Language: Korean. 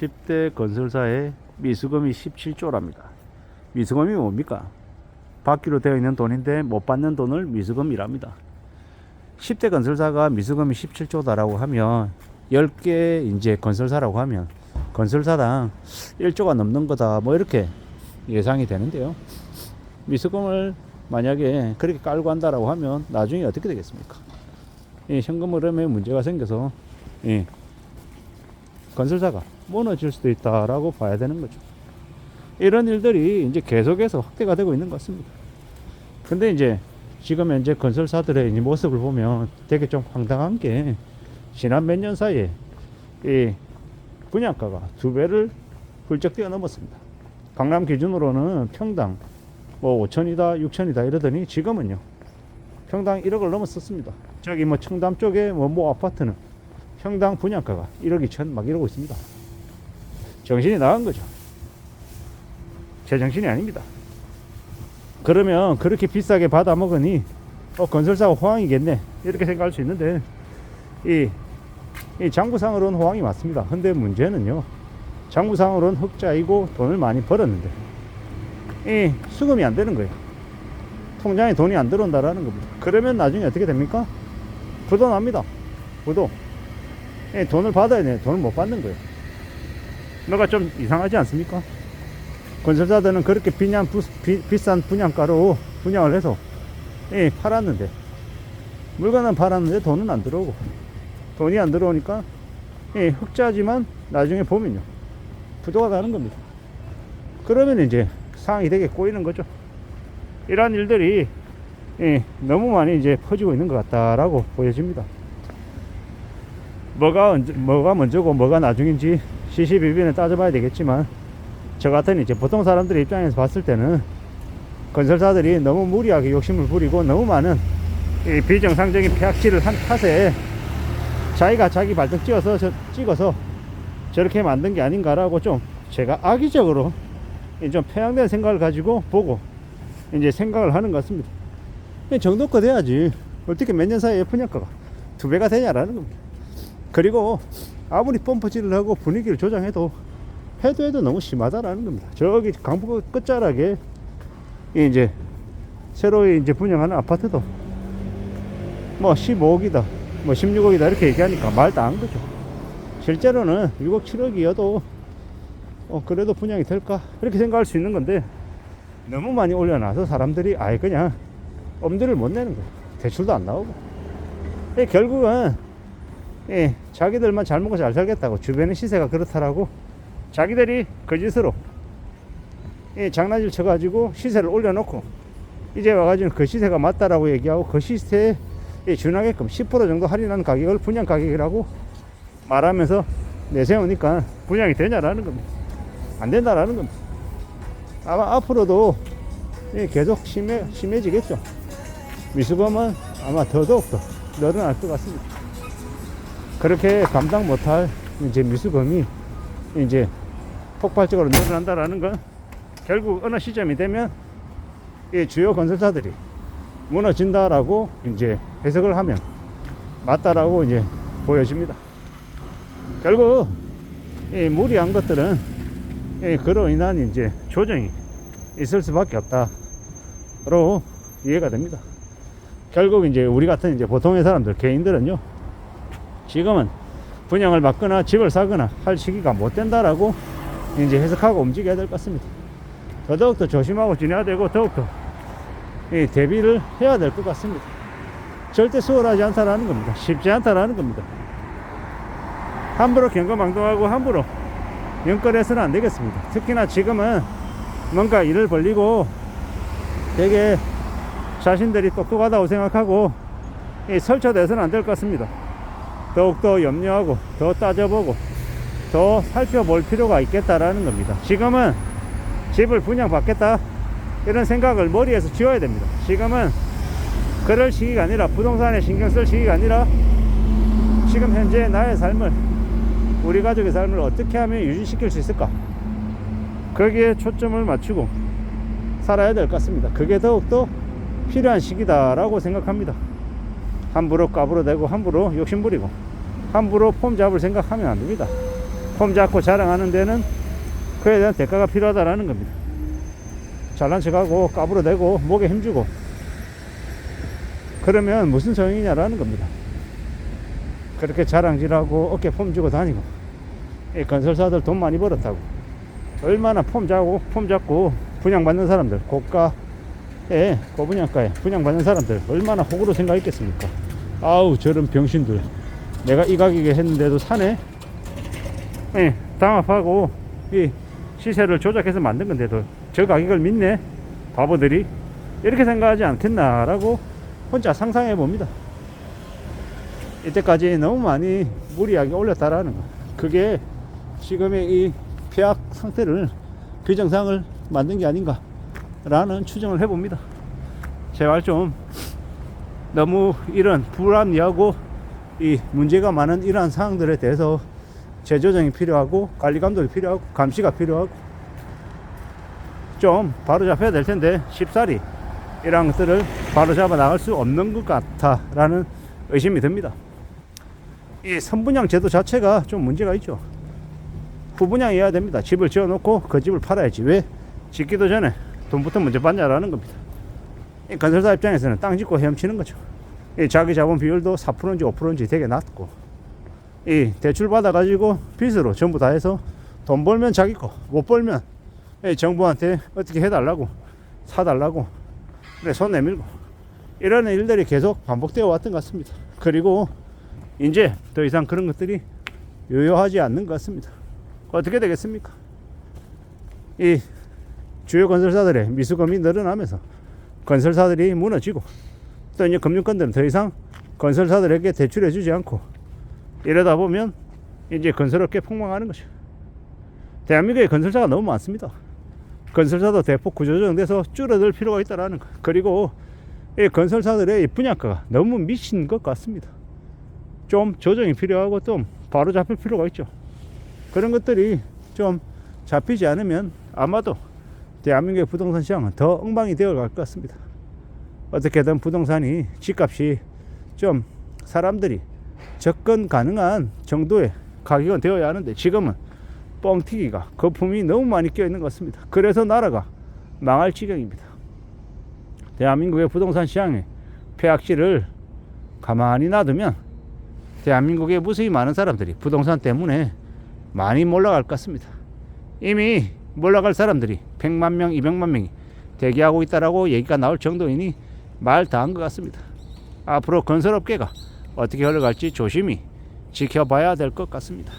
10대 건설사의 미수금이 17조랍니다. 미수금이 뭡니까? 받기로 되어 있는 돈인데 못 받는 돈을 미수금이랍니다. 10대 건설사가 미수금이 17조다라고 하면 10개 이제 건설사라고 하면 건설사당 1조가 넘는 거다 뭐 이렇게 예상이 되는데요. 미수금을 만약에 그렇게 깔고 한다라고 하면 나중에 어떻게 되겠습니까? 현금 흐름에 문제가 생겨서 건설사가 무너질 수도 있다라고 봐야 되는 거죠. 이런 일들이 이제 계속해서 확대가 되고 있는 것 같습니다. 근데 이제 지금 현재 건설사들의 모습을 보면 되게 좀 황당한 게 지난 몇 년 사이에 이 분양가가 2배를 훌쩍 뛰어넘었습니다. 강남 기준으로는 평당 뭐 5천이다 6천이다 이러더니 지금은요 평당 1억을 넘었었습니다. 저기 뭐 청담 쪽에 뭐 아파트는 평당 분양가가 1억 2천 막 이러고 있습니다. 정신이 나간 거죠. 제정신이 아닙니다. 그러면 그렇게 비싸게 받아 먹으니 건설사가 호황이겠네 이렇게 생각할 수 있는데 이 장부상으로는 호황이 맞습니다. 근데 문제는요 장부상으로는 흑자이고 돈을 많이 벌었는데 이 수금이 안 되는 거예요. 통장에 돈이 안 들어온다라는 겁니다. 그러면 나중에 어떻게 됩니까? 부도 납니다. 부도. 돈을 받아야 돼. 돈을 못 받는 거예요. 뭐가 좀 이상하지 않습니까? 건설사들은 그렇게 비싼 분양가로 분양을 해서 팔았는데 물건은 팔았는데 돈은 안 들어오고 돈이 안 들어오니까 흑자지만 나중에 보면요 부도가 나는 겁니다. 그러면 이제 상황이 되게 꼬이는 거죠. 이러한 일들이 너무 많이 이제 퍼지고 있는 것 같다라고 보여집니다. 뭐가 먼저고 뭐가 나중인지 시시비비는 따져봐야 되겠지만 저 같은 이제 보통 사람들의 입장에서 봤을 때는 건설사들이 너무 무리하게 욕심을 부리고 너무 많은 비정상적인 폐악질을 한 탓에 자기가 자기 발등 찍어서 저렇게 만든 게 아닌가라고 좀 제가 악의적으로 좀 편향된 생각을 가지고 보고 이제 생각을 하는 것 같습니다. 정도껏 돼야지 어떻게 몇 년 사이에 분양가가 2배가 되냐라는 겁니다. 그리고 아무리 펌프질을 하고 분위기를 조장해도 해도 너무 심하다라는 겁니다. 저기 강북 끝자락에 이제 새로 이제 분양하는 아파트도 뭐 15억이다 뭐 16억이다 이렇게 얘기하니까 말도 안 거죠. 실제로는 6억 7억이어도 그래도 분양이 될까 이렇게 생각할 수 있는 건데 너무 많이 올려놔서 사람들이 아예 그냥 엄두를 못 내는 거예요. 대출도 안 나오고 결국은 자기들만 잘 먹고 잘 살겠다고 주변의 시세가 그렇다라고 자기들이 거짓으로 장난질 쳐가지고 시세를 올려놓고 이제 와가지고 그 시세가 맞다라고 얘기하고 그 시세에 준하게끔 10% 정도 할인한 가격을 분양 가격이라고 말하면서 내세우니까 분양이 되냐라는 겁니다. 안 된다라는 겁니다. 아마 앞으로도 계속 심해지겠죠. 미수금은 아마 더더욱더 늘어날 것 같습니다. 그렇게 감당 못할 이제 미수금이 이제 폭발적으로 늘어난다라는 건 결국 어느 시점이 되면 이 주요 건설사들이 무너진다라고 이제 해석을 하면 맞다라고 이제 보여집니다. 결국 이 무리한 것들은 그로 인한 이제 조정이 있을 수밖에 없다로 이해가 됩니다. 결국 이제 우리 같은 이제 보통의 사람들 개인들은요 지금은 분양을 받거나 집을 사거나 할 시기가 못 된다라고 이제 해석하고 움직여야 될 것 같습니다. 더더욱더 조심하고 지내야 되고 더욱더 대비를 해야 될 것 같습니다. 절대 수월하지 않다라는 겁니다. 쉽지 않다라는 겁니다. 함부로 경거망동하고 함부로 연끌해서는 안 되겠습니다. 특히나 지금은 뭔가 일을 벌리고 되게 자신들이 똑똑하다고 생각하고 설쳐대서는 안 될 것 같습니다. 더욱더 염려하고 더 따져보고 더 살펴볼 필요가 있겠다라는 겁니다. 지금은 집을 분양받겠다 이런 생각을 머리에서 지워야 됩니다. 지금은 그럴 시기가 아니라 부동산에 신경 쓸 시기가 아니라 지금 현재 나의 삶을 우리 가족의 삶을 어떻게 하면 유지시킬 수 있을까 거기에 초점을 맞추고 살아야 될 것 같습니다. 그게 더욱더 필요한 시기다라고 생각합니다. 함부로 까불어대고 함부로 욕심부리고 함부로 폼 잡을 생각하면 안 됩니다. 폼 잡고 자랑하는 데는 그에 대한 대가가 필요하다라는 겁니다. 잘난 척하고 까불어대고 목에 힘주고 그러면 무슨 소용이냐라는 겁니다. 그렇게 자랑질하고 어깨 폼 주고 다니고 이 건설사들 돈 많이 벌었다고 얼마나 폼 잡고 분양받는 사람들 고가에 고분양가에 분양받는 사람들 얼마나 호구로 생각했겠습니까? 아우 저런 병신들 내가 이 가격에 했는데도 사네? 예, 담합하고 이 시세를 조작해서 만든 건데도 저 가격을 믿네? 바보들이 이렇게 생각하지 않겠나 라고 혼자 상상해 봅니다. 이때까지 너무 많이 무리하게 올렸다라는 거 그게 지금의 이 폐악 상태를 비정상을 만든 게 아닌가 라는 추정을 해봅니다. 제발 좀 너무 이런 불합리하고 이 문제가 많은 이러한 사항들에 대해서 재조정이 필요하고 관리 감독이 필요하고 감시가 필요하고 좀 바로 잡혀야 될 텐데 쉽사리 이러한 것들을 바로 잡아 나갈 수 없는 것 같아 라는 의심이 듭니다. 이 선분양 제도 자체가 좀 문제가 있죠. 후분양해야 됩니다. 집을 지어 놓고 그 집을 팔아야지 왜 짓기도 전에 돈부터 먼저 받냐라는 겁니다. 이 건설사 입장에서는 땅 짓고 헤엄치는 거죠. 이 자기 자본 비율도 4%인지 5%인지 되게 낮고 이 대출 받아 가지고 빚으로 전부 다 해서 돈 벌면 자기 거 못 벌면 정부한테 어떻게 해달라고 사달라고 그래 손 내밀고 이런 일들이 계속 반복되어 왔던 것 같습니다. 그리고 이제 더 이상 그런 것들이 유효하지 않는 것 같습니다. 어떻게 되겠습니까? 이 주요 건설사들의 미수금이 늘어나면서 건설사들이 무너지고 또 이제 금융권들은 더 이상 건설사들에게 대출해 주지 않고 이러다 보면 이제 건설업계 폭망하는 것이죠. 대한민국에 건설사가 너무 많습니다. 건설사도 대폭 구조조정돼서 줄어들 필요가 있다라는 거. 그리고 이 건설사들의 분양가가 너무 미친 것 같습니다. 좀 조정이 필요하고 좀 바로 잡힐 필요가 있죠. 그런 것들이 좀 잡히지 않으면 아마도 대한민국의 부동산 시장은 더 엉망이 되어 갈 것 같습니다. 어떻게든 부동산이 집값이 좀 사람들이 접근 가능한 정도의 가격은 되어야 하는데 지금은 뻥튀기가 거품이 너무 많이 껴 있는 것 같습니다. 그래서 나라가 망할 지경입니다. 대한민국의 부동산 시장의 폐악질을 가만히 놔두면 대한민국의 무수히 많은 사람들이 부동산 때문에 많이 몰락할 것 같습니다. 이미 몰락할 사람들이 100만 명, 200만 명이 대기하고 있다라고 얘기가 나올 정도이니 말 다 한 것 같습니다. 앞으로 건설업계가 어떻게 흘러갈지 조심히 지켜봐야 될 것 같습니다.